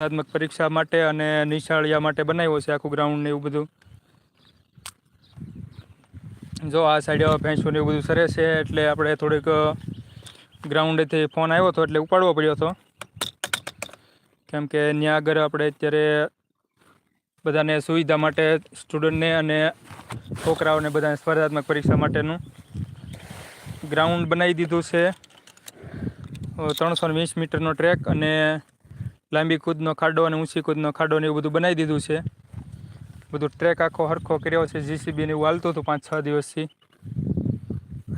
સ્પર્ધાત્મક પરીક્ષા માટે અને નિશાળિયા માટે બનાવ્યો છે આખું ગ્રાઉન્ડ ને એવું બધું. જો આ સાઈડ ભેંસું ને એવું બધું સરે છે એટલે આપણે થોડીક ગ્રાઉન્ડેથી ફોન આવ્યો હતો એટલે ઉપાડવો પડ્યો હતો, કેમ કે ત્યાં આગળ આપણે અત્યારે બધાને સુવિધા માટે સ્ટુડન્ટને અને છોકરાઓને બધાને સ્પર્ધાત્મક પરીક્ષા માટેનું ગ્રાઉન્ડ બનાવી દીધું છે. 320 મીટરનો ટ્રેક અને લાંબી કૂદનો ખાડો અને ઊંચી કૂદનો ખાડો ને એવું બધું બનાવી દીધું છે. બધું ટ્રેક આખો હરખો કર્યો છે. જીસીબી ને એવું હાલતું હતું 5-6 દિવસથી.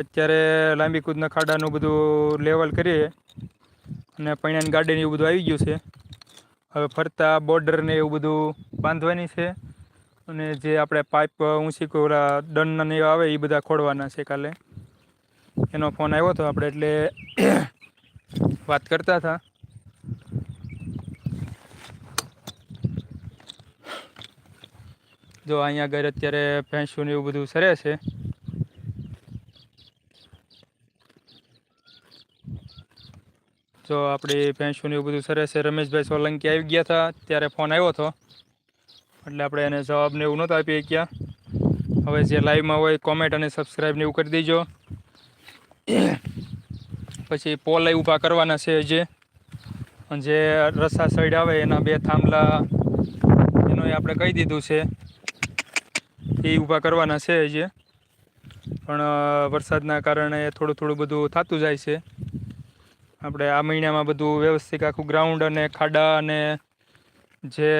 અત્યારે લાંબી કૂદના ખાડાનું બધું લેવલ કરીએ અને પૈણાની ગાડી ને એવું બધું આવી ગયું છે. હવે ફરતા બોર્ડર ને એવું બધું બાંધવાની છે અને જે આપણે પાઇપ ઊંચી ઓલા ડન ને આવે એ બધા ખોડવાના છે. કાલે એનો ફોન આવ્યો હતો આપણે એટલે વાત કરતા હતા. જો અહીંયા આગળ અત્યારે ભેંસું ને એવું બધું સરે છે. જો આપણી ભેંસું ને એવું બધું સરે છે. રમેશભાઈ સોલંકી આવી ગયા હતા ત્યારે ફોન આવ્યો હતો એટલે આપણે એને જવાબ ને એવું નહોતું આપી શક્યા. હવે જે લાઈવમાં હોય કોમેન્ટ અને સબસ્ક્રાઈબ ને એવું કરી દેજો. પછી પોલ ઊભા કરવાના છે. જે રસ્તા સાઈડ આવે એના 2 થાંભલા એનો આપણે કહી દીધું છે એ ઊભા કરવાના છે. પણ વરસાદના કારણે થોડું થોડું બધું થતું જાય છે. આપણે આ મહિનામાં બધું વ્યવસ્થિત આખું ગ્રાઉન્ડ અને ખાડા અને જે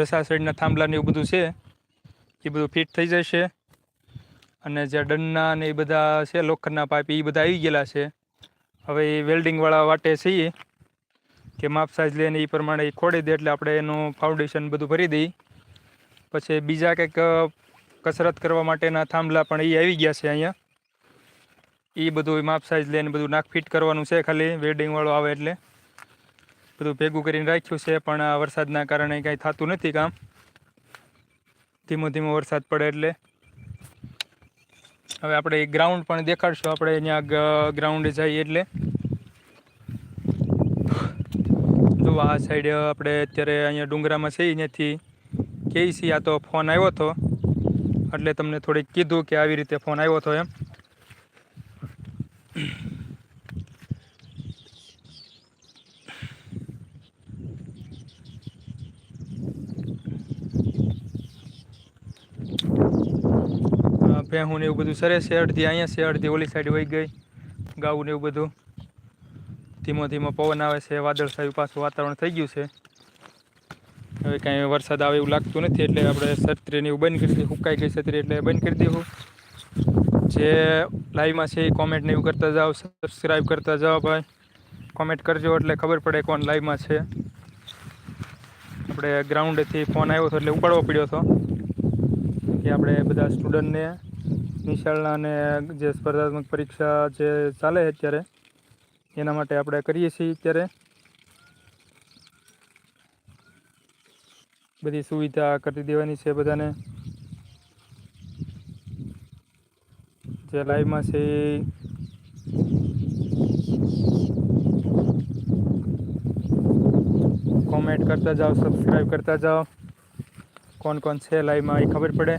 રસા સાઈડના થાંભલા ને એવું બધું છે એ બધું ફિટ થઈ જશે. અને જે ડંડના ને એ બધા છે લોખંડના પાઇપ એ બધા આવી ગયેલા છે. હવે એ વેલ્ડિંગવાળા વાટે છીએ કે માપ સાઇઝ લઈને એ પ્રમાણે એ ખોડી દે એટલે આપણે એનું ફાઉન્ડેશન બધું ભરી દઈએ. પછી બીજા કંઈક કસરત કરવા માટેના થાંભલા પણ એ આવી ગયા છે અહીંયા. એ બધું માપ સાઇઝ લઈને બધું નાક ફિટ કરવાનું છે. ખાલી વેલ્ડિંગવાળો આવે એટલે બધું ભેગું કરીને રાખ્યું છે. પણ આ વરસાદના કારણે કાંઈ થતું નથી કામ. ધીમો ધીમો વરસાદ પડે એટલે હવે આપણે ગ્રાઉન્ડ પણ દેખાડશું. આપણે અહીંયા ગ્રાઉન્ડે જઈએ એટલે જો આ સાઈડ આપણે અત્યારે અહીંયા ડુંગરામાં છીએ. અહીંયાથી કેસી આ તો ફોન આવ્યો હતો એટલે તમને થોડીક કીધું કે આવી રીતે ફોન આવ્યો હતો એમ. ભેહું ને એવું બધું સરે છે. અડધી અહીંયા છે, અડધી ઓલી સાઈડ વહી ગઈ. ગાવું ને એવું બધું ધીમો ધીમો પવન આવે છે. વાદળછાયું પાછું વાતાવરણ થઈ ગયું છે. હવે કાંઈ વરસાદ આવે એવું લાગતું નથી એટલે આપણે છત્રીને એવું બંધ કરી દઈએ. સુકાઈ ગઈ છત્રી એટલે બંધ કરી દઈશું. જે લાઈવમાં છે એ કોમેન્ટ ને એવું કરતા જાઓ, સબસ્ક્રાઈબ કરતા જાઓ ભાઈ. કોમેન્ટ કરજો એટલે ખબર પડે કોણ લાઈવમાં છે. આપણે ગ્રાઉન્ડેથી ફોન આવ્યો હતો એટલે ઉપાડવો પડ્યો હતો કે આપણે બધા સ્ટુડન્ટને નિશાળના અને જે સ્પર્ધાત્મક પરીક્ષા જે ચાલે અત્યારે એના માટે આપણે કરીએ છીએ. અત્યારે બધી સુવિધા કરી દેવાની છે બધાને. જે લાઈવમાં છે કોમેન્ટ કરતા જાઓ, સબસ્ક્રાઈબ કરતા જાઓ. કોણ કોણ છે લાઈવમાં એ ખબર પડે.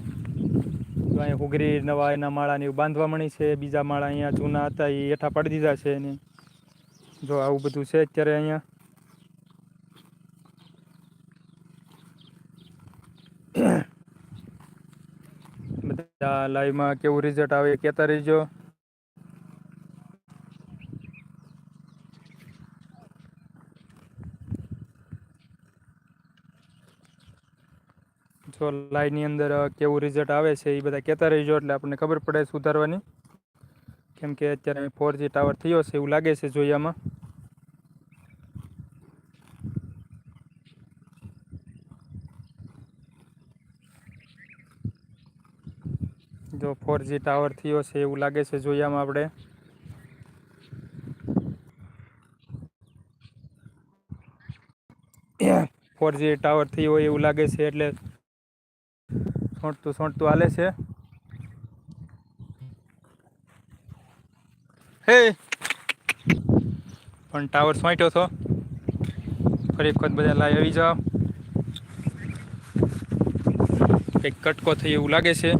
તો અહીંયા હુગરી નવા એના માળાને એવું બાંધવા મળી છે. બીજા માળા અહીંયા જૂના હતા એ હેઠા પાડી દીધા છે એને. જો આવું બધું છે અત્યારે અહીંયા. બધા લાઈવમાં કેવું રિઝલ્ટ આવે એ કહેતા રહીજો. જો લાઈવની અંદર કેવું રિઝલ્ટ આવે છે એ બધા કહેતા રહીજો એટલે આપણને ખબર પડે સુધારવાની. કેમ કે અત્યારે 4G ટાવર થયો છે એવું લાગે છે જોયામાં. જો 4G ટાવર થયો છે એવું લાગે છે જોયામાં આપણે. 4G ટાવર થયો હોય એવું લાગે છે એટલે સોંટતું હાલે છે. હે પણ ટાવર સોંટ્યો હતો ફરી વખત બધા લાઈ આવી જાઓ. કંઈક કટકો થઈ એવું લાગે છે.